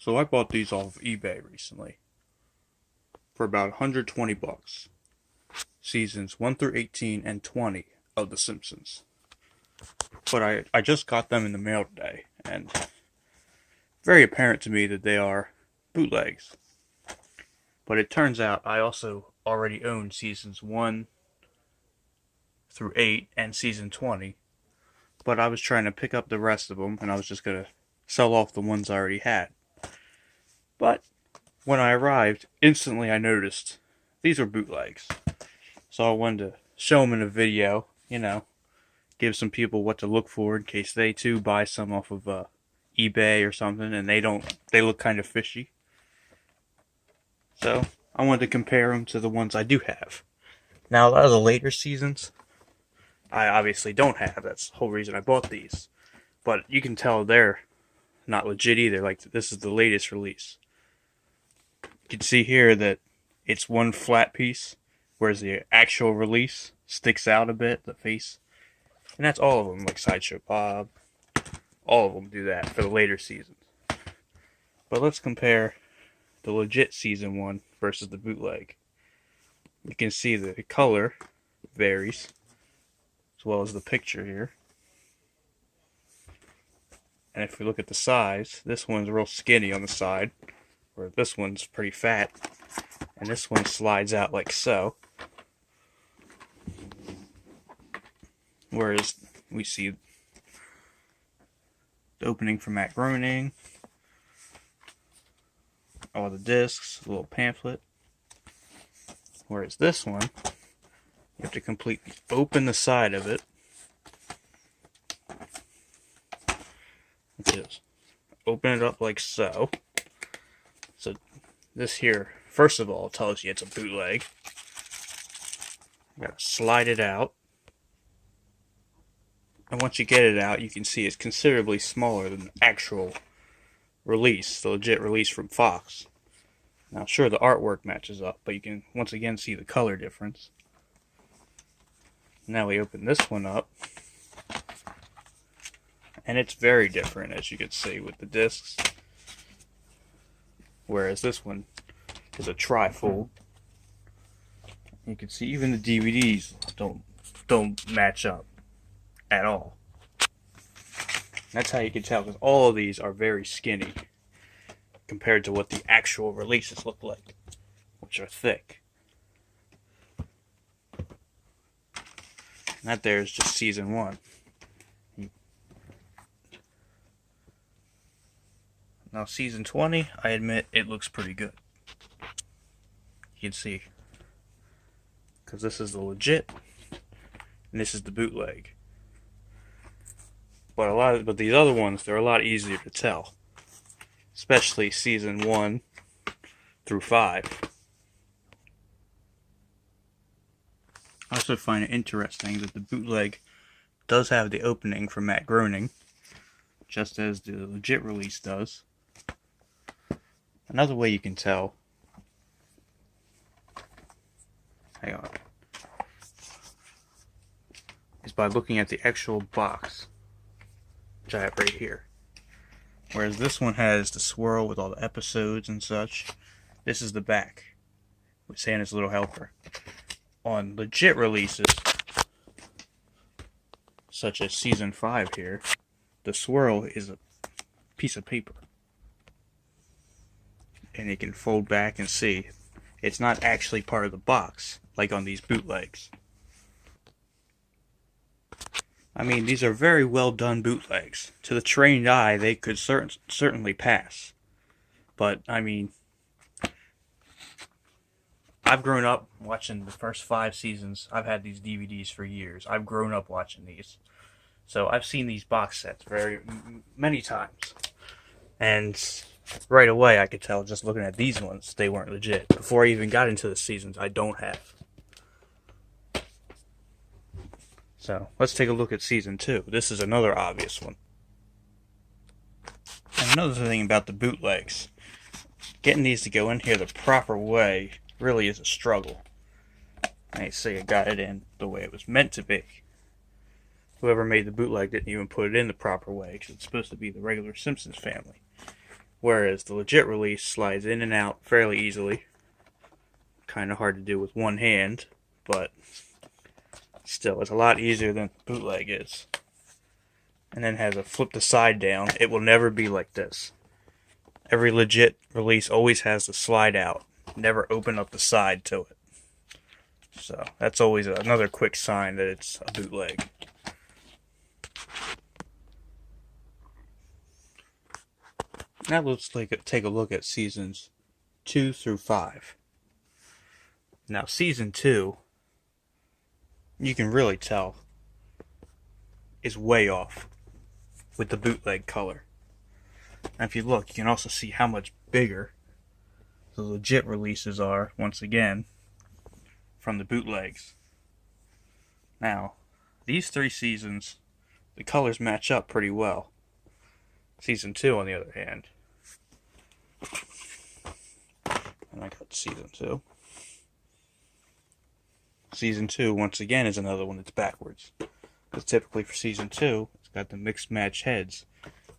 So I bought these off of eBay recently for about 120 bucks. Seasons 1 through 18 and 20 of The Simpsons. But I just got them in the mail today, and very apparent to me that they are bootlegs. But it turns out I also already own seasons 1 through 8 and season 20. But I was trying to pick up the rest of them, and I was just going to sell off the ones I already had. But when I arrived, instantly I noticed these were bootlegs. So I wanted to show them in a video, give some people what to look for in case they too buy some off of eBay or something and they look kind of fishy. So I wanted to compare them to the ones I do have. Now, a lot of the later seasons, I obviously don't have. That's the whole reason I bought these. But you can tell they're not legit either. Like, this is the latest release. You can see here that it's one flat piece, whereas the actual release sticks out a bit, the face. And that's all of them, like Sideshow Bob. All of them do that for the later seasons. But let's compare the legit season 1 versus the bootleg. You can see the color varies, as well as the picture here. And if we look at the size, this one's real skinny on the side, where this one's pretty fat, and this one slides out like so. Whereas we see the opening for Matt Groening, all the discs, a little pamphlet. Whereas this one, you have to completely open the side of it. Just open it up like so. So this here, first of all, tells you it's a bootleg. You gotta slide it out. And once you get it out, you can see it's considerably smaller than the actual release, the legit release from Fox. Now, sure, the artwork matches up, but you can once again see the color difference. Now we open this one up, and it's very different, as you can see, with the discs. Whereas this one is a trifold. You can see even the DVDs don't match up at all. That's how you can tell, because all of these are very skinny compared to what the actual releases look like, which are thick. And that there is just season 1. Now season 20, I admit it looks pretty good. You can see, because this is the legit, and this is the bootleg. But these other ones, they're a lot easier to tell, especially season 1 through 5. I also find it interesting that the bootleg does have the opening for Matt Groening, just as the legit release does. Another way you can tell, hang on, is by looking at the actual box, which I have right here. Whereas this one has the swirl with all the episodes and such. This is the back, with Santa's Little Helper. On legit releases, such as season 5 here, the swirl is a piece of paper. And you can fold back and see it's not actually part of the box, like on these bootlegs. I mean, these are very well done bootlegs. To the trained eye, they could certainly pass. But, I mean, I've grown up watching the first 5 seasons. I've had these DVDs for years. I've grown up watching these. So I've seen these box sets many times. And right away I could tell just looking at these ones they weren't legit. Before I even got into the seasons I don't have. So let's take a look at season 2. This is another obvious one. And another thing about the bootlegs, getting these to go in here the proper way really is a struggle. I say I got it in the way it was meant to be. Whoever made the bootleg didn't even put it in the proper way, because it's supposed to be the regular Simpsons family. whereas the legit release slides in and out fairly easily. Kind of hard to do with one hand, but still, it's a lot easier than bootleg is. And then has a flip the side down. It will never be like this. Every legit release always has the slide out. Never open up the side to it. So that's always another quick sign that it's a bootleg. Now let's take a look at seasons 2 through 5. Now season 2, you can really tell, is way off with the bootleg color. And if you look, you can also see how much bigger the legit releases are, once again, from the bootlegs. Now, these 3 seasons, the colors match up pretty well. Season 2, on the other hand, and I got season 2. Season 2, once again, is another one that's backwards. Because typically for season 2, it's got the mixed match heads,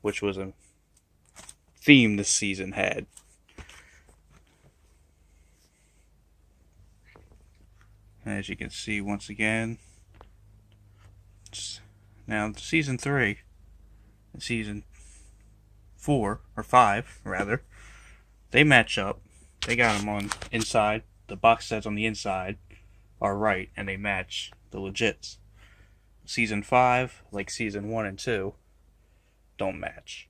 which was a theme this season had. And as you can see, once again, now season 3 and season 4, or 5, rather, they match up. They got them on inside. The box sets on the inside are right, and they match the legits. Season 5, like season 1 and 2, don't match.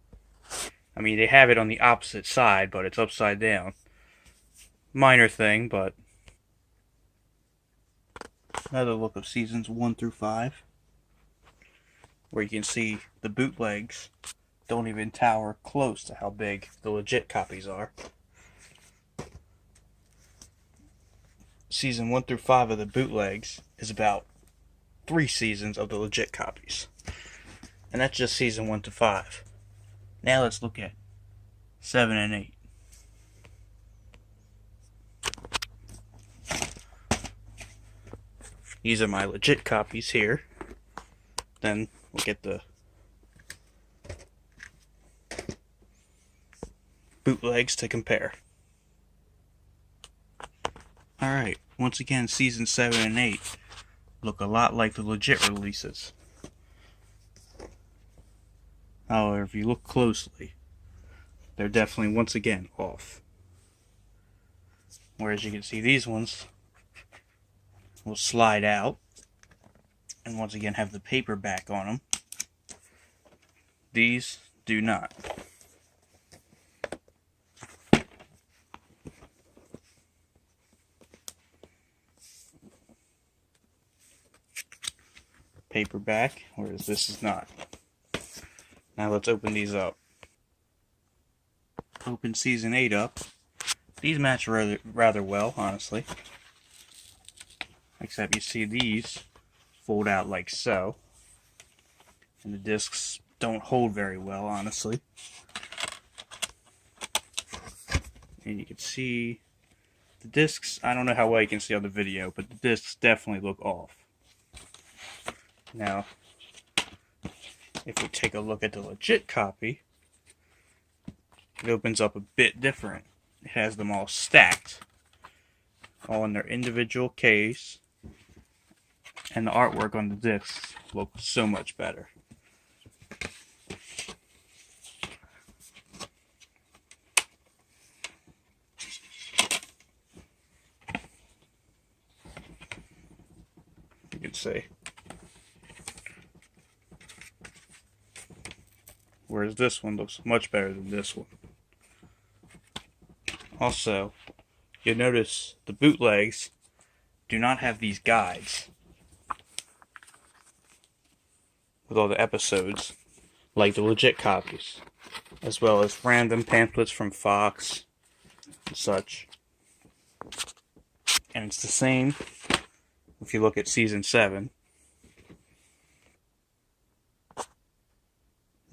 I mean, they have it on the opposite side, but it's upside down. Minor thing, but another look of seasons 1 through 5, where you can see the bootlegs don't even tower close to how big the legit copies are. Season 1 through 5 of the bootlegs is about 3 seasons of the legit copies. And that's just season 1 to 5. Now let's look at 7 and 8. These are my legit copies here. Then we'll get the bootlegs to compare. Alright, once again, season 7 and 8 look a lot like the legit releases. However, if you look closely, they're definitely, once again, off. Whereas you can see these ones will slide out and once again have the paper back on them. These do not. Paper back, whereas this is not. Now let's open these up. Open season 8 up. These match rather well, honestly. Except you see these fold out like so. And the discs don't hold very well, honestly. And you can see the discs, I don't know how well you can see on the video, but the discs definitely look off. Now, if we take a look at the legit copy, it opens up a bit different. It has them all stacked, all in their individual case, and the artwork on the discs looks so much better. You can see. Whereas this one looks much better than this one. Also, you'll notice the bootlegs do not have these guides with all the episodes like the legit copies, as well as random pamphlets from Fox and such. And it's the same if you look at season 7.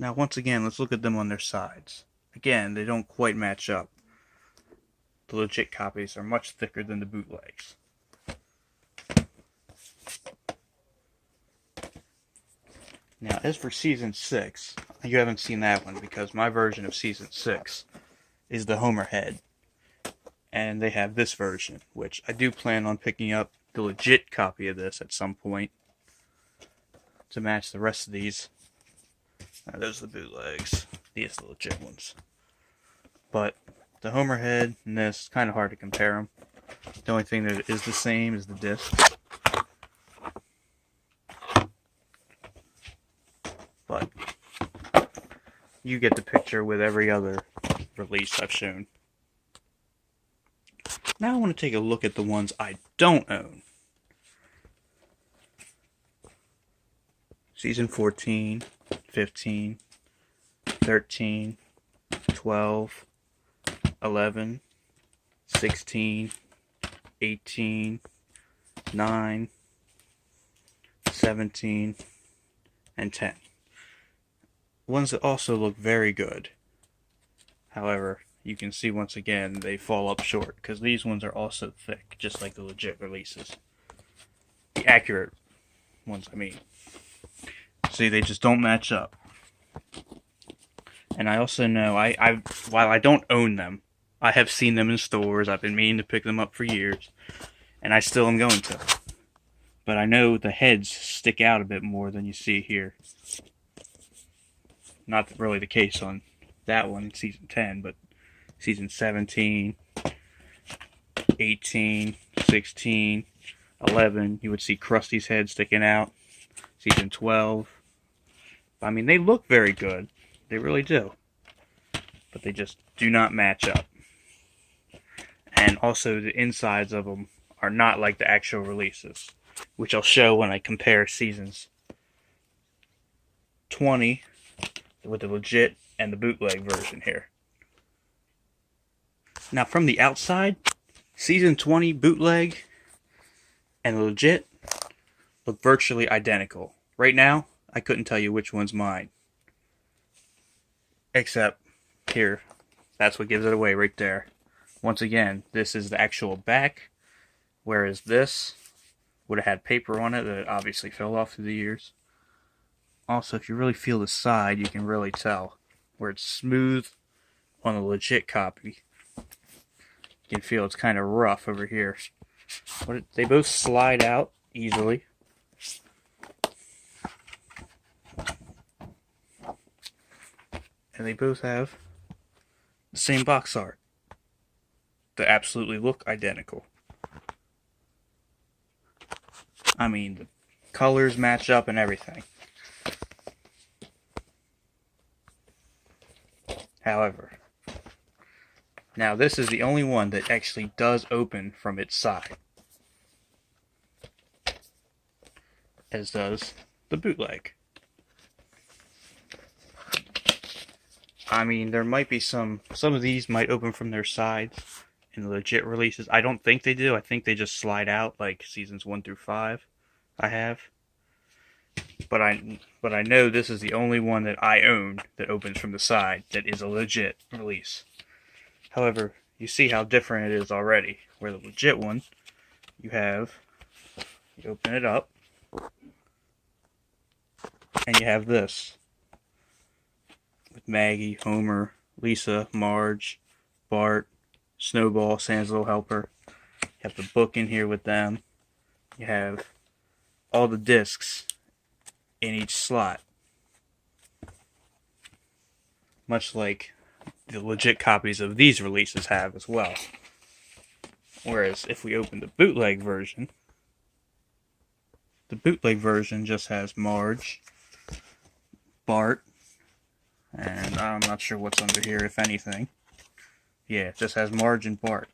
Now, once again, let's look at them on their sides. Again, they don't quite match up. The legit copies are much thicker than the bootlegs. Now, as for season 6, you haven't seen that one because my version of season 6 is the Homer head. And they have this version, which I do plan on picking up the legit copy of this at some point to match the rest of these. Those are the bootlegs. These are the legit ones. But the Homer head and this, kind of hard to compare them. The only thing that is the same is the disc. But you get the picture with every other release I've shown. Now I want to take a look at the ones I don't own. Season 14, 15, 13, 12, 11, 16, 18, 9, 17, and 10. Ones that also look very good. However, you can see once again they fall up short because these ones are also thick, just like the legit releases. The accurate ones, I mean. See, they just don't match up. And I also know, while I don't own them, I have seen them in stores. I've been meaning to pick them up for years, and I still am going to. But I know the heads stick out a bit more than you see here. Not really the case on that one in season 10, but season 17, 18, 16, 11, you would see Krusty's head sticking out. Season 12. I mean, they look very good. They really do. But they just do not match up. And also, the insides of them are not like the actual releases, which I'll show when I compare seasons 20 with the legit and the bootleg version here. Now, from the outside, season 20 bootleg and the legit look virtually identical. Right now, I couldn't tell you which one's mine. Except here, that's what gives it away right there. Once again, this is the actual back, whereas this would have had paper on it that obviously fell off through the years. Also, if you really feel the side, you can really tell where it's smooth on the legit copy. You can feel it's kind of rough over here. But they both slide out easily. And they both have the same box art. They absolutely look identical. I mean, the colors match up and everything. However, now this is the only one that actually does open from its side, as does the bootleg. I mean, there might be some of these might open from their sides in the legit releases. I don't think they do. I think they just slide out like seasons 1 through 5 I have. But I know this is the only one that I own that opens from the side that is a legit release. However, you see how different it is already. Where the legit one, you open it up, and you have this. With Maggie, Homer, Lisa, Marge, Bart, Snowball, Santa's little helper. You have the book in here with them. You have all the discs in each slot. Much like the legit copies of these releases have as well. Whereas if we open the bootleg version just has Marge, Bart, and I'm not sure what's under here, if anything. Yeah, it just has Marge and Bart.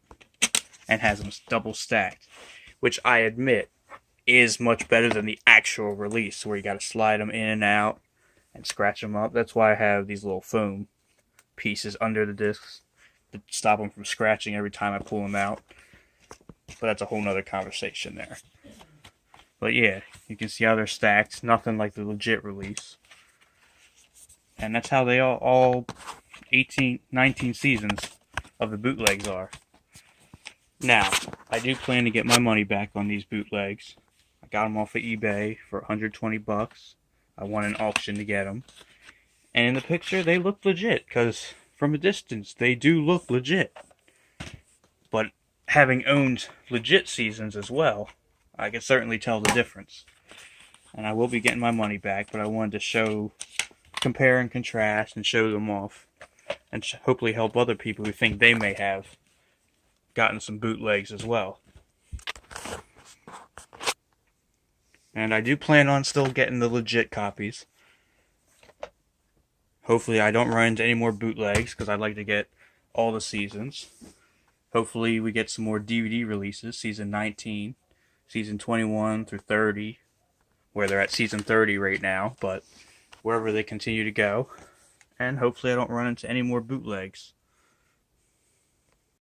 And has them double stacked. Which I admit is much better than the actual release, where you gotta slide them in and out and scratch them up. That's why I have these little foam pieces under the discs to stop them from scratching every time I pull them out. But that's a whole nother conversation there. But yeah, you can see how they're stacked. Nothing like the legit release. And that's how they all 19 seasons of the bootlegs are. Now, I do plan to get my money back on these bootlegs. I got them off of eBay for 120 bucks. I won an auction to get them. And in the picture, they look legit, because from a distance, they do look legit. But having owned legit seasons as well, I can certainly tell the difference. And I will be getting my money back, but I wanted to compare and contrast and show them off. And hopefully help other people who think they may have gotten some bootlegs as well. And I do plan on still getting the legit copies. Hopefully I don't run into any more bootlegs, because I'd like to get all the seasons. Hopefully we get some more DVD releases, season 19, season 21 through 30, where they're at season 30 right now, but wherever they continue to go. And hopefully I don't run into any more bootlegs.